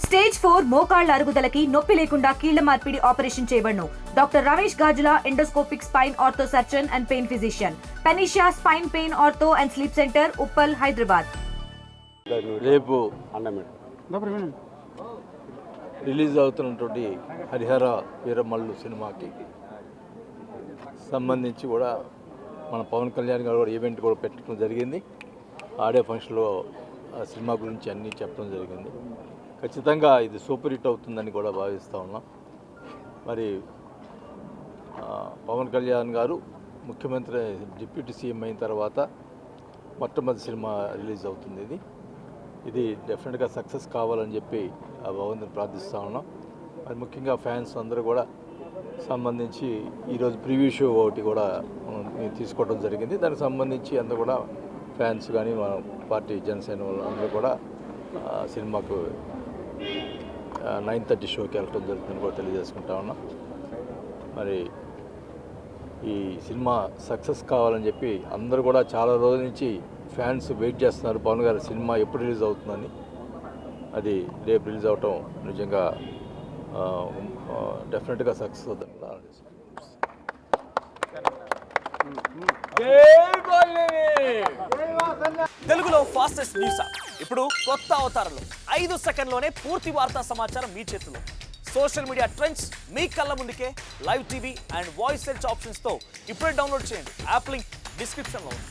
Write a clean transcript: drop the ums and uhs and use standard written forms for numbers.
Stage 4 మోకాళ్ల అరుగుదలకి నొప్పి లేకుండా కీళ్ల మార్పిడి ఆపరేషన్ చేయబడును. Doctor Ramesh Gajula, endoscopic spine ortho surgeon and pain physician, పెనిషియా spine pain ortho and sleep center, Uppal, Hyderabad. రేపు రిలీజ్ అవుతున్నటువంటి హరిహర వీరమల్లు సినిమాకి సంబంధించి కూడా మన పవన్ కళ్యాణ్ గారు కూడా ఈవెంట్ కూడా పెట్టడం జరిగింది. ఆడియో ఫంక్షన్లో సినిమా గురించి అన్నీ చెప్పడం జరిగింది. ఖచ్చితంగా ఇది సూపర్ హిట్ అవుతుందని కూడా భావిస్తూ ఉన్నాం. మరి పవన్ కళ్యాణ్ గారు ముఖ్యమంత్రి డిప్యూటీ సీఎం అయిన తర్వాత మొట్టమొదటి సినిమా రిలీజ్ అవుతుంది. ఇది డెఫినెట్గా సక్సెస్ కావాలని చెప్పి ఆ భగవంతుని ప్రార్థిస్తూ ఉన్నాం. మరి ముఖ్యంగా ఫ్యాన్స్ అందరూ కూడా సంబంధించి ఈరోజు ప్రివ్యూ షో ఒకటి కూడా తీసుకోవడం జరిగింది. దానికి సంబంధించి అందరూ కూడా ఫ్యాన్స్ కానీ మన పార్టీ జనసేన అందరూ కూడా సినిమాకు 9:30 షోకి వెళ్ళటం జరుగుతుందని కూడా తెలియజేసుకుంటా ఉన్నాం. మరి ఈ సినిమా సక్సెస్ కావాలని చెప్పి అందరూ కూడా చాలా రోజుల నుంచి ఫ్యాన్స్ వెయిట్ చేస్తున్నారు పవన్ గారి సినిమా ఎప్పుడు రిలీజ్ అవుతుందని. అది రేపు రిలీజ్ అవటం నిజంగా డెఫినెట్గా సక్సెస్ అవుతుంది. తెలుగులో ఫాస్టెస్ట్ న్యూస్ ఇప్పుడు కొత్త అవతారంలో 5 సెకండ్లోనే పూర్తి వార్తా సమాచారం మీ చేతిలో. సోషల్ మీడియా ట్రెండ్స్ మీ కళ్ళ ముందుకే live TV and voice search ఆప్షన్స్తో ఇప్పుడే డౌన్లోడ్ చేయండి. యాప్ లింక్ డిస్క్రిప్షన్లో ఉంది.